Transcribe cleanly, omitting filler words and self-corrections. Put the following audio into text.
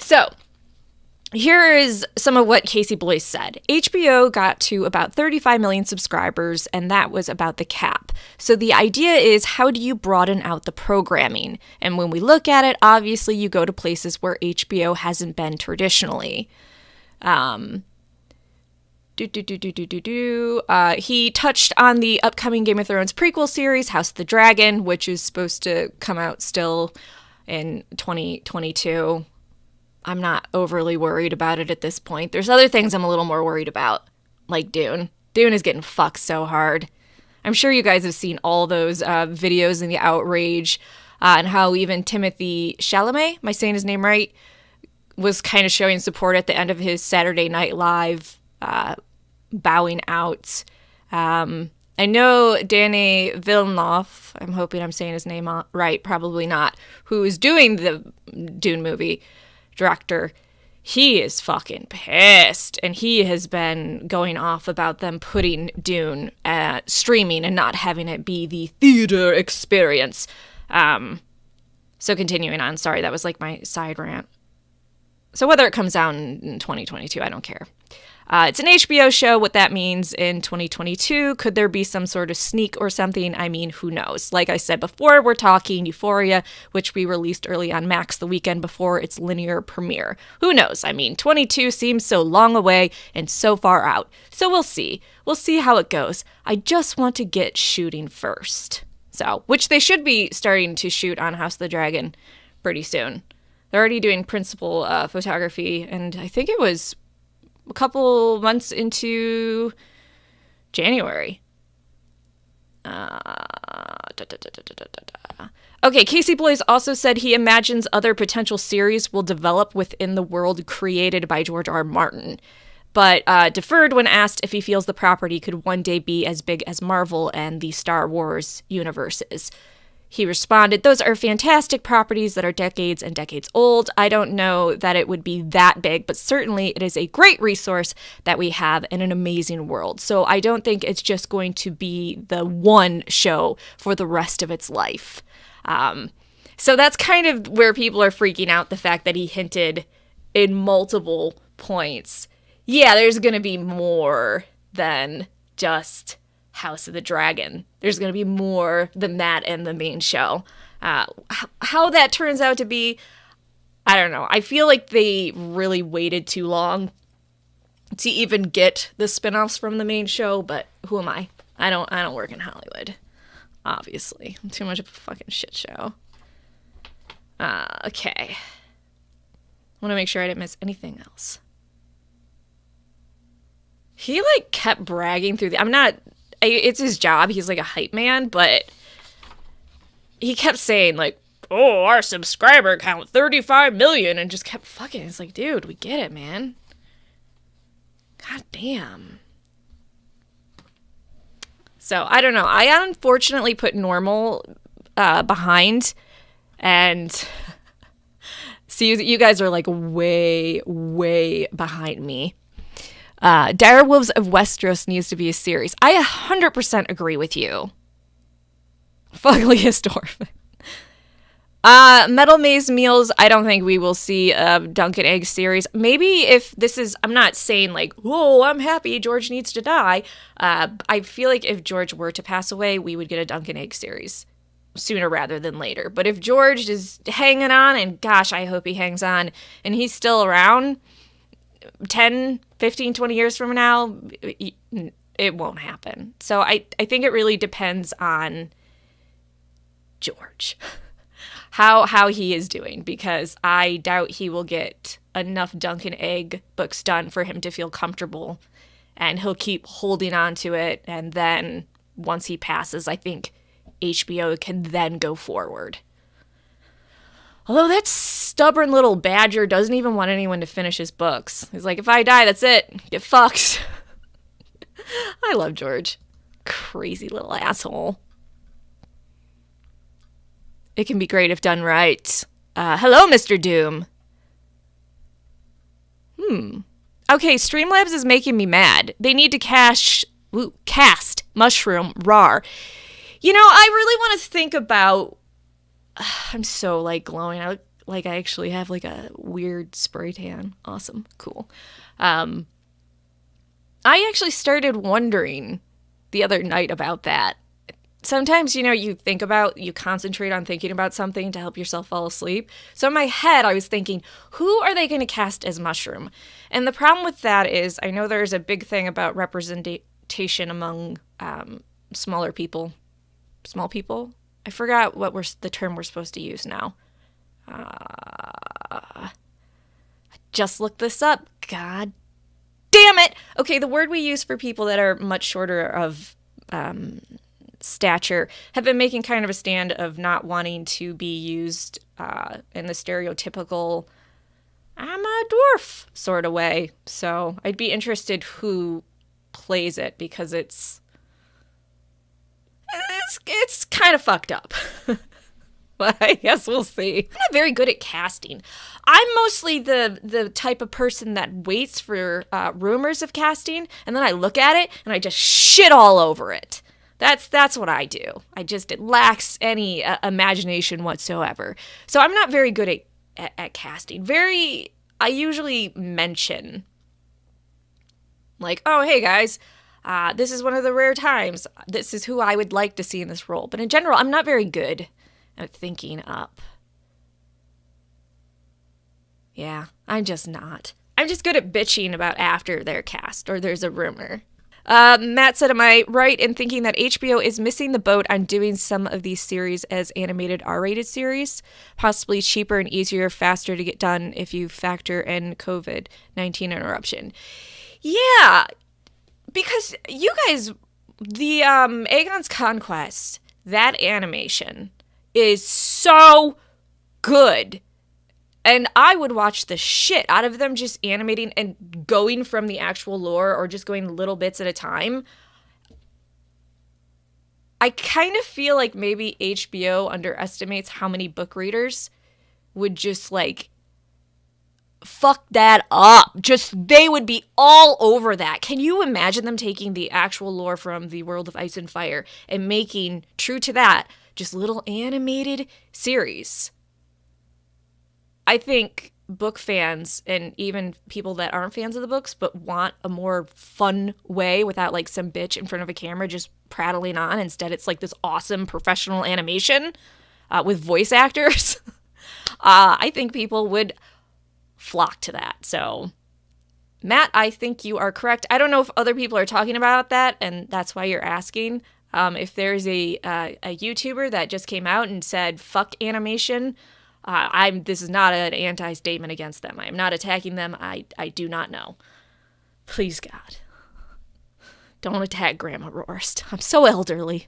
So, here is some of what Casey Bloys said. HBO got to about 35 million subscribers, and that was about the cap. So the idea is, how do you broaden out the programming? And when we look at it, obviously you go to places where HBO hasn't been traditionally. He touched on the upcoming Game of Thrones prequel series, House of the Dragon, which is supposed to come out still in 2022. I'm not overly worried about it at this point. There's other things I'm a little more worried about, like Dune. Dune is getting fucked so hard. I'm sure you guys have seen all those videos and the outrage and how even Timothée Chalamet, am I saying his name right, was kind of showing support at the end of his Saturday Night Live, bowing out. I know Danny Villeneuve, I'm hoping I'm saying his name right, probably not, who is doing the Dune movie, director, he is fucking pissed, and he has been going off about them putting Dune streaming and not having it be the theater experience. So continuing on, sorry, that was like my side rant. So whether it comes out in 2022, I don't care. It's an HBO show. What that means in 2022, could there be some sort of sneak or something? I mean, who knows? Like I said before, we're talking Euphoria, which we released early on Max the weekend before its linear premiere. Who knows? I mean, 22 seems so long away and so far out. So we'll see. We'll see how it goes. I just want to get shooting first. So, which they should be starting to shoot on House of the Dragon pretty soon. They're already doing principal photography, and I think it was a couple months into January. Okay, Casey Bloys also said he imagines other potential series will develop within the world created by George R. Martin, but deferred when asked if he feels the property could one day be as big as Marvel and the Star Wars universes. He responded, "Those are fantastic properties that are decades and decades old. I don't know that it would be that big, but certainly it is a great resource that we have in an amazing world. So I don't think it's just going to be the one show for the rest of its life." So that's kind of where people are freaking out, the fact that he hinted in multiple points, yeah, there's going to be more than just House of the Dragon. There's going to be more than that in the main show. How that turns out to be, I don't know. I feel like they really waited too long to even get the spinoffs from the main show, but who am I? I don't work in Hollywood. Obviously. I'm too much of a fucking shit show. Okay. I want to make sure I didn't miss anything else. He, like, kept bragging through it's his job. He's like a hype man, but he kept saying, like, oh, our subscriber count 35 million, and just kept fucking. It's like, dude, we get it, man. God damn. So, I don't know. I unfortunately put normal behind, and see, you guys are, like, way, way behind me. Direwolves of Westeros needs to be a series. I 100% agree with you. Fuggliest orphan. Metal Maze Meals, I don't think we will see a Dunkin' Egg series. Maybe if this is, I'm not saying like, whoa, I'm happy George needs to die. I feel like if George were to pass away, we would get a Dunkin' Egg series sooner rather than later. But if George is hanging on, and gosh, I hope he hangs on, and he's still around 10, 15, 20 years from now, it won't happen. So I think it really depends on George, how he is doing, because I doubt he will get enough Dunkin' Egg books done for him to feel comfortable, and he'll keep holding on to it, and then once he passes, I think HBO can then go forward. Although that stubborn little badger doesn't even want anyone to finish his books. He's like, if I die, that's it. Get fucked. I love George. Crazy little asshole. It can be great if done right. Hello, Mr. Doom. Okay, Streamlabs is making me mad. They need to cast Mushroom Rawr. You know, I really want to think about... I'm so, like, glowing. like I actually have like a weird spray tan. Awesome. Cool. I actually started wondering the other night about that. Sometimes, you concentrate on thinking about something to help yourself fall asleep. So in my head, I was thinking, who are they going to cast as Mushroom? And the problem with that is, I know there's a big thing about representation among smaller people. Small people? I forgot what the term we're supposed to use now. Just look this up. God damn it! Okay, the word we use for people that are much shorter of stature have been making kind of a stand of not wanting to be used in the stereotypical I'm a dwarf sort of way. So I'd be interested who plays it, because it's kind of fucked up. But I guess we'll see. I'm not very good at casting. I'm mostly the type of person that waits for rumors of casting, and then I look at it and I just shit all over it. That's what I do. It lacks any imagination whatsoever. So I'm not very good at casting. I usually mention, like, oh, hey guys, this is one of the rare times. This is who I would like to see in this role. But in general, I'm not very good at thinking up. Yeah, I'm just not. I'm just good at bitching about after they're cast or there's a rumor. Matt said, am I right in thinking that HBO is missing the boat on doing some of these series as animated R-rated series? Possibly cheaper and easier, faster to get done if you factor in COVID-19 interruption. Yeah, because you guys, the Aegon's Conquest, that animation is so good. And I would watch the shit out of them just animating and going from the actual lore, or just going little bits at a time. I kind of feel like maybe HBO underestimates how many book readers would just like fuck that up. They would be all over that. Can you imagine them taking the actual lore from the World of Ice and Fire and making, true to that, just little animated series? I think book fans, and even people that aren't fans of the books but want a more fun way without like some bitch in front of a camera just prattling on, instead it's like this awesome professional animation with voice actors. I think people would flock to that. So, Matt, I think you are correct. I don't know if other people are talking about that, and that's why you're asking. If there's a YouTuber that just came out and said, fuck animation, this is not an anti-statement against them. I am not attacking them. I do not know. Please, God. Don't attack Grandma Rawrist. I'm so elderly.